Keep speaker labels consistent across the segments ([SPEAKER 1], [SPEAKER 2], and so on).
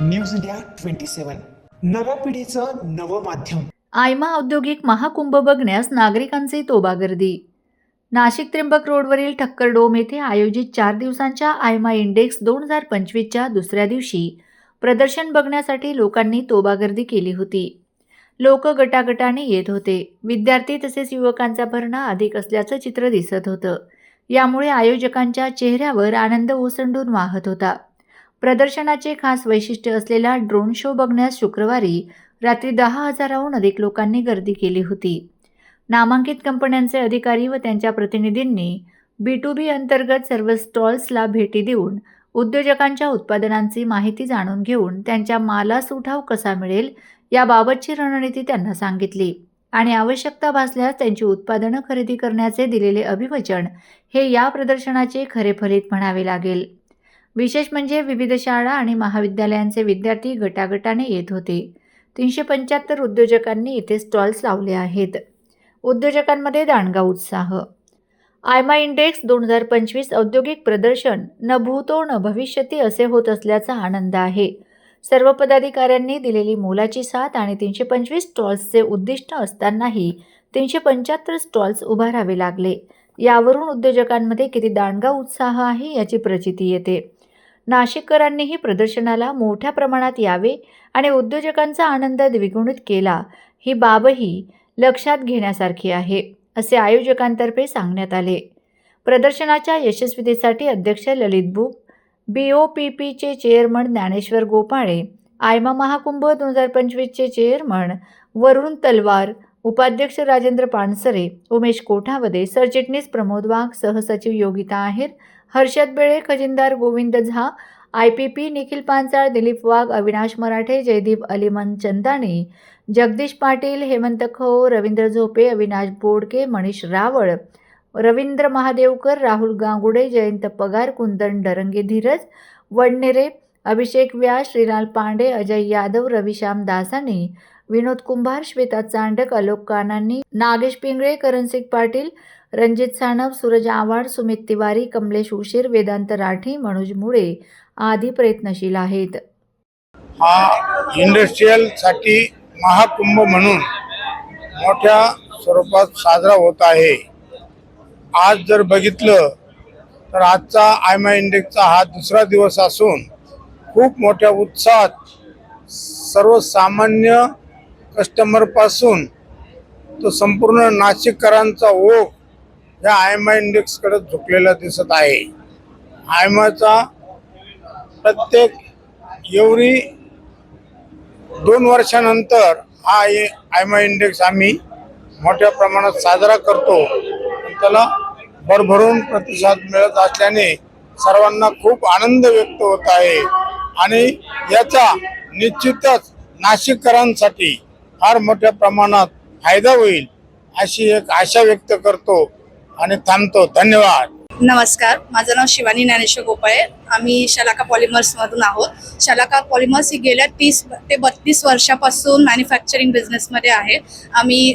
[SPEAKER 1] News India 27 नव्या पिढीचं नवं माध्यम।
[SPEAKER 2] आयमा औद्योगिक महाकुंभ बघण्यास नागरिकांची तोबा गर्दी। नाशिक त्र्यंबक रोडवरील ठक्करडोम येथे आयोजित 4 दिवसांच्या आयमा इंडेक्स 2025च्या दुसऱ्या दिवशी प्रदर्शन बघण्यासाठी लोकांनी तोबा गर्दी केली होती। लोक गटागटाने येत होते। विद्यार्थी तसेच युवकांचा भरणा अधिक असल्याचं चित्र दिसत होतं। यामुळे आयोजकांच्या चेहऱ्यावर आनंद ओसंडून वाहत होता। प्रदर्शनाचे खास वैशिष्ट्य असलेला ड्रोन शो बघण्यास शुक्रवारी रात्री 10,000हून अधिक लोकांनी गर्दी केली होती। नामांकित कंपन्यांचे अधिकारी व त्यांच्या प्रतिनिधींनी B2B अंतर्गत सर्व स्टॉल्सला भेटी देऊन उद्योजकांच्या उत्पादनांची माहिती जाणून घेऊन त्यांच्या मालास उठाव कसा मिळेल याबाबतची रणनीती त्यांना सांगितली आणि आवश्यकता भासल्यास त्यांची उत्पादनं खरेदी करण्याचे दिलेले अभिवचन हे या प्रदर्शनाचे खरे फलित म्हणावे लागेल। विशेष म्हणजे विविध शाळा आणि महाविद्यालयांचे विद्यार्थी गटागटाने येत होते। 375 उद्योजकांनी इथे स्टॉल्स लावले आहेत। उद्योजकांमध्ये दांडगा उत्साह। आयमा इंडेक्स 2025 औद्योगिक प्रदर्शन न भूतो न भविष्यती असे होत असल्याचा आनंद आहे। सर्व पदाधिकाऱ्यांनी दिलेली मोलाची साथ आणि 325 स्टॉल्सचे उद्दिष्ट असतानाही 375 स्टॉल्स उभारावे लागले। यावरून उद्योजकांमध्ये किती दांडगा उत्साह आहे याची प्रचिती येते। नाशिककरांनीही प्रदर्शनाला मोठ्या प्रमाणात यावे आणि उद्योजकांचा आनंद द्विगुणित केला ही बाबही लक्षात घेण्यासारखी आहे, असे आयोजकांतर्फे सांगण्यात आले। प्रदर्शनाच्या यशस्वीतेसाठी अध्यक्ष ललित बुक, BOPPचे चेअरमन ज्ञानेश्वर गोपाळे, आयमा महाकुंभ 2025चे चेअरमन वरुण तलवार, उपाध्यक्ष राजेंद्र पानसरे, उमेश कोठावदे, सरचिटणीस प्रमोद वाघ, सहसचिव योगिता आहेर, हर्षद बेळे, खजिनदार गोविंद झा, IPP निखिल पांचाळ, दिलीप वाघ, अविनाश मराठे, जयदीप अलिमन चंदानी, जगदीश पाटील, हेमंत खो, रवींद्र झोपे, अविनाश बोडके, मनीष रावळ, रवींद्र महादेवकर, राहुल गांगुडे, जयंत पगार, कुंदन डरंगे, धीरज वडनेरे, अभिषेक व्यास, श्रीलाल पांडे, अजय यादव, रविश्याम दासानी, विनोद कुंभार, श्वेता चांडक, आलोक कानांनी, नागेश पिंगळे, करणसिंग पाटील, रणजित सानप, सूरज आव्हाड, सुमित तिवारी, कमलेश उशीर, वेदांत राठी, मनोज मुळे आदी प्रयत्नशील आहेत।
[SPEAKER 3] हा इंडस्ट्रियल साठी महाकुंभ म्हणून मोठ्या स्वरूपात साजरा होत आहे। आज जर बघितलं तर आजचा आयमा इंडेक्सचा हा दुसरा दिवस असून खूप मोठ्या उत्साहात सर्वसामान्य कस्टमर पासून तो संपूर्ण नाशिककरांचा ओघ या आयमा इंडेक्सकडे झुकलेला दिसत आहे। आयमाचा प्रत्येक एवढी 2 वर्षानंतर हा आयमा इंडेक्स आम्ही मोठ्या प्रमाणात साजरा करतो। त्याला भरभरून प्रतिसाद मिळत असल्याने सर्वांना खूप आनंद व्यक्त होत आहे आणि याचा निश्चितच नाशिककरांसाठी फार मोठ्या प्रमाणात फायदा होईल अशी एक आशा व्यक्त करतो आणि थांबतो। धन्यवाद।
[SPEAKER 4] नमस्कार, माझं नाव शिवानी ज्ञानेश्वर गोपाळे। आम्ही शलाका पॉलिमर्समधून आहोत। शलाका पॉलिमर्स ही गेल्या 30 ते 32 वर्षापासून मॅन्युफॅक्चरिंग बिझनेसमध्ये आहे। आम्ही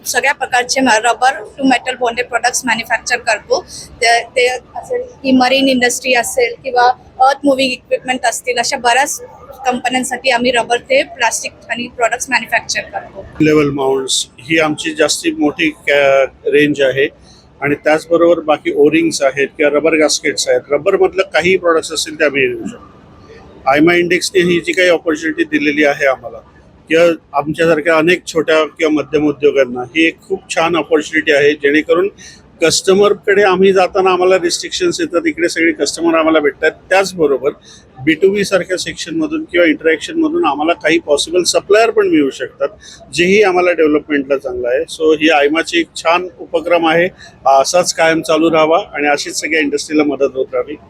[SPEAKER 4] सगळ्या प्रकारचे rubber to metal bonded products manufacture करतो। ते असेल की मरीन इंडस्ट्री असेल किंवा अर्थ मूव्हिंग इक्विपमेंट असतील, अशा बऱ्याच कंपन्यांसाठी आम्ही रबर ते प्लास्टिक आणि प्रोडक्ट्स मॅन्युफॅक्चर करतो।
[SPEAKER 5] लेवल माउंट्स ही आमची जास्ती मोठी रेंज आहे आणि त्याचबरोबर बाकी ओरिंग्स आहेत किंवा रबर गास्केट्स आहेत। रबरमधलं काही प्रोडक्ट्स असतील ते आम्ही देऊ शकतो। आयमा इंडेक्सने ही जी काही ऑपॉर्च्युनिटी दिलेली आहे आम्हाला किंवा आमच्यासारख्या अनेक छोट्या किंवा मध्यम उद्योगांना ही एक खूप छान ऑपॉर्च्युनिटी आहे, जेणेकरून कस्टमरकडे आम्ही जाताना आम्हाला रिस्ट्रिक्शन्स येतात, इकडे सगळे कस्टमर आम्हाला भेटतात। त्याचबरोबर B2B सारख्या सेक्शनमधून किंवा इंटरॅक्शनमधून आम्हाला काही पॉसिबल सप्लायर पण मिळू शकतात, जेही आम्हाला डेव्हलपमेंटला चांगलं आहे। सो ही आयमाची एक छान उपक्रम आहे, असाच कायम चालू राहावा आणि अशीच सगळ्या इंडस्ट्रीला मदत होत राहावी।